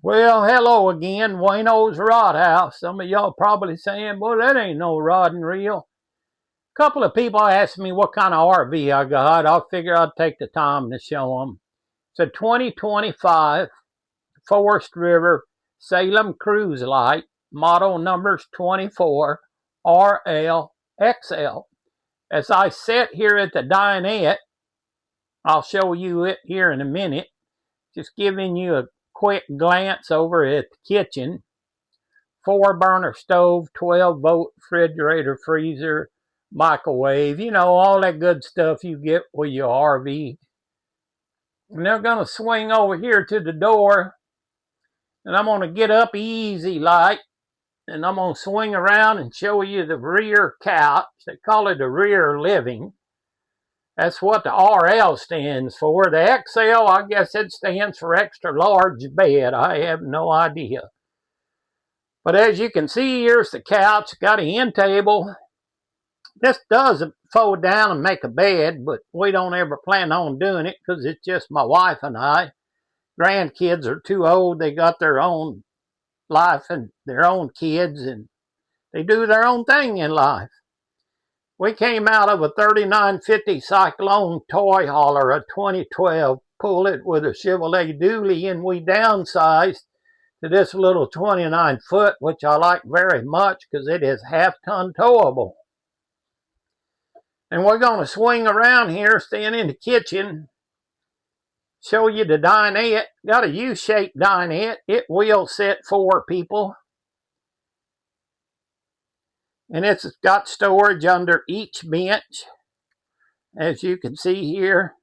Well, hello again, Wayno's Rod House. Some of y'all probably saying, well, that ain't no rod and reel. A couple of people asked me what kind of RV I got. I figure I'd take the time to show them. It's a 2025 Forest River Salem Cruise Light, model numbers 24 RLXL. As I sit here at the dinette, I'll show you it here in a minute. Just giving you a quick glance over at the kitchen. 4 burner stove, 12-volt refrigerator, freezer, microwave, all that good stuff you get with your RV. And they're going to swing over here to the door, and I'm going to get up easy like, and I'm going to swing around and show you the rear couch. They call it the rear living. That's what the RL stands for. The XL, I guess it stands for extra large bed. I have no idea. But as you can see, here's the couch. Got an end table. This does fold down and make a bed, but we don't ever plan on doing it because it's just my wife and I. Grandkids are too old. They got their own life and their own kids, and they do their own thing in life. We came out of a 3950 Cyclone toy hauler, a 2012 Pullet with a Chevrolet dually, and we downsized to this little 29-foot, which I like very much because it is half-ton towable. And we're going to swing around here, stand in the kitchen, show you the dinette. Got a U-shaped dinette. It will sit 4 people. And it's got storage under each bench, as you can see here.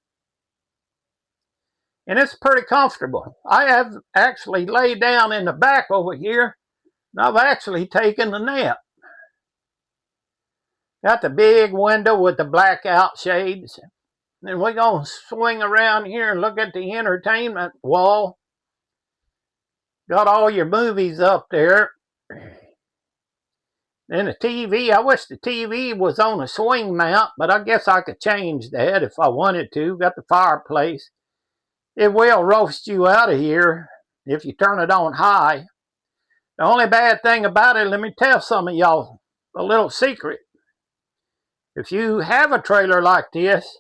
And it's pretty comfortable. I have actually laid down in the back over here, and I've actually taken a nap. Got the big window with the blackout shades. And we're going to swing around here and look at the entertainment wall. Got all your movies up there. And the TV, I wish the TV was on a swing mount, but I guess I could change that if I wanted to. Got the fireplace. It will roast you out of here if you turn it on high. The only bad thing about it, let me tell some of y'all a little secret. If you have a trailer like this,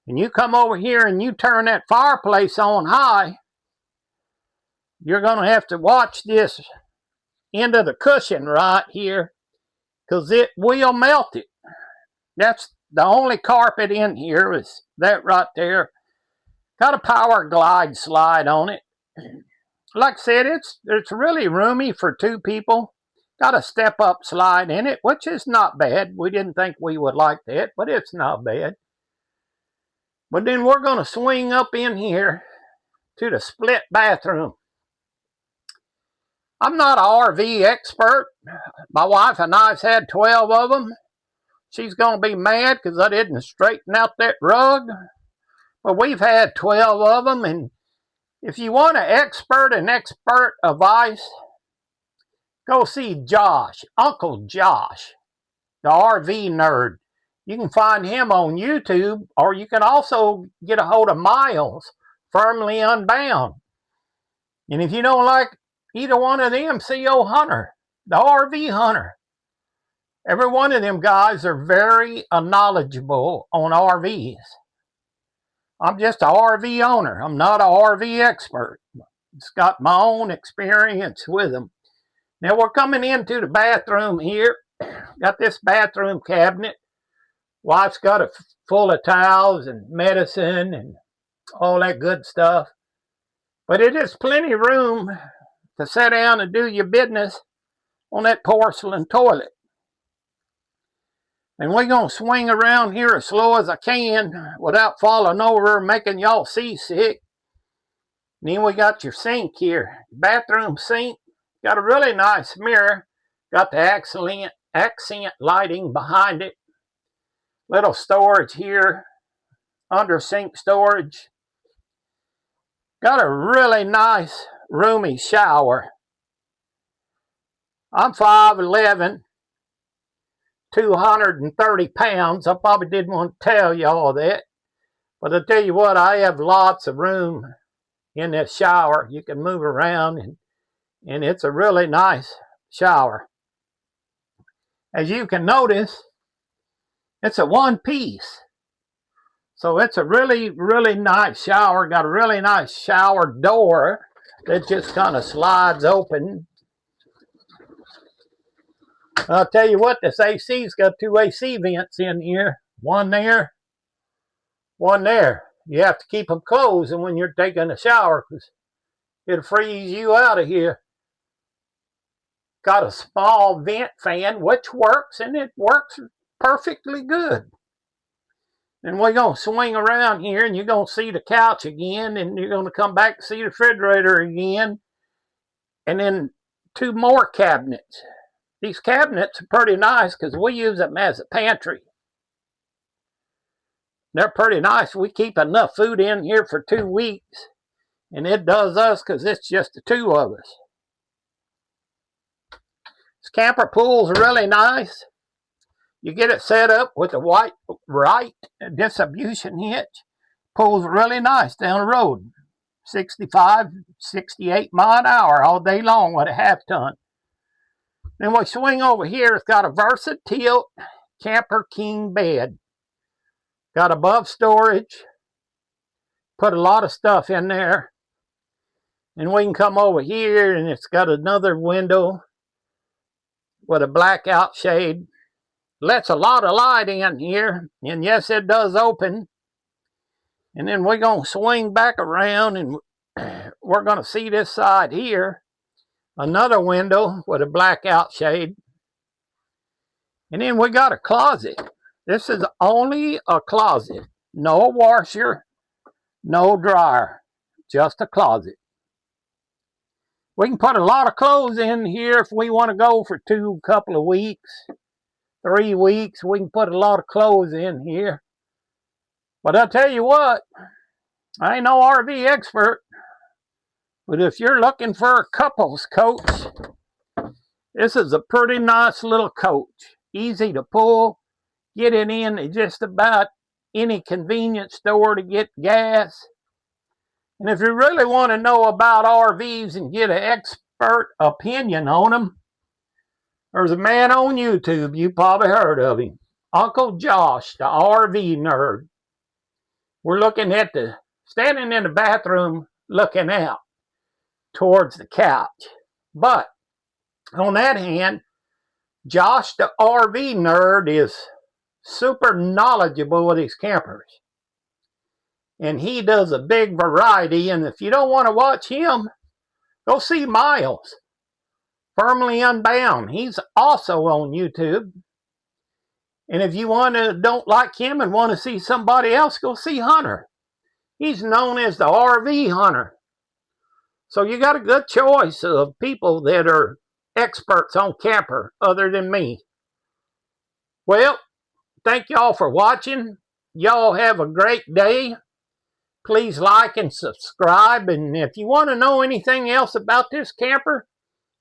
and you come over here and you turn that fireplace on high, you're going to have to watch this end of the cushion right here, because it will melt it. That's the only carpet in here is that right there. Got a power glide slide on it. Like I said, it's really roomy for 2 people. Got a step-up slide in it, which is not bad. We didn't think we would like that, but it's not bad. But then we're going to swing up in here to the split bathroom. I'm not an RV expert. My wife and I's had 12 of them. She's going to be mad because I didn't straighten out that rug. But we've had 12 of them, and if you want an expert advice, go see Josh, Uncle Josh, the RV nerd. You can find him on YouTube, or you can also get a hold of Miles, Firmly Unbound. And if you don't like either one of them, CO Hunter, the RV Hunter. Every one of them guys are very knowledgeable on RVs. I'm just an RV owner. I'm not an RV expert. It's got my own experience with them. Now we're coming into the bathroom here. Got this bathroom cabinet. Wife's got it full of towels and medicine and all that good stuff. But it is plenty of room to sit down and do your business on that porcelain toilet. And we're going to swing around here as slow as I can without falling over, making y'all seasick. And then we got your sink here. Bathroom sink. Got a really nice mirror. Got the accent lighting behind it. Little storage here. Under sink storage. Got a really nice roomy shower. I'm 5'11", 230 pounds. I probably didn't want to tell you all that. But I tell you what, I have lots of room in this shower. You can move around, and it's a really nice shower. As you can notice, it's a one piece. So it's a really, really nice shower. Got a really nice shower door that just kind of slides open. I'll tell you what, this AC's got 2 AC vents in here. One there, one there. You have to keep them closed when you're taking a shower because it'll freeze you out of here. Got a small vent fan which works, and it works perfectly good. And we're going to swing around here, and you're going to see the couch again, and you're going to come back and see the refrigerator again, and then 2 more cabinets. These cabinets are pretty nice because we use them as a pantry. They're pretty nice. We keep enough food in here for 2 weeks, and it does us because it's just the 2 of us. This camper pool's really nice. You get it set up with a right distribution hitch. Pulls really nice down the road. 65, 68 mile an hour all day long with a half ton. Then we swing over here. It's got a VersaTilt Camper King bed. Got above storage. Put a lot of stuff in there. And we can come over here, and it's got another window with a blackout shade. Lets a lot of light in here, and yes, it does open. And then we're going to swing back around, and we're going to see this side here. Another window with a blackout shade. And then we got a closet. This is only a closet. No washer, no dryer, just a closet. We can put a lot of clothes in here if we want to go for couple of weeks. 3 weeks, we can put a lot of clothes in here. But I'll tell you what, I ain't no RV expert, but if you're looking for a couples coach, this is a pretty nice little coach. Easy to pull, get it in at just about any convenience store to get gas. And if you really want to know about RVs and get an expert opinion on them, there's a man on YouTube, you probably heard of him, Uncle Josh, the RV nerd. We're looking at standing in the bathroom looking out towards the couch. But on that hand, Josh, the RV nerd, is super knowledgeable with his campers. And he does a big variety. And if you don't want to watch him, go see Miles. Firmly Unbound. He's also on YouTube. And if you don't like him and want to see somebody else, go see Hunter. He's known as the RV Hunter. So you got a good choice of people that are experts on camper other than me. Well, thank y'all for watching. Y'all have a great day. Please like and subscribe. And if you want to know anything else about this camper,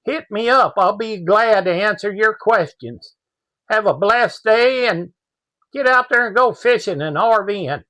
hit me up. I'll be glad to answer your questions. Have a blessed day and get out there and go fishing and RVing.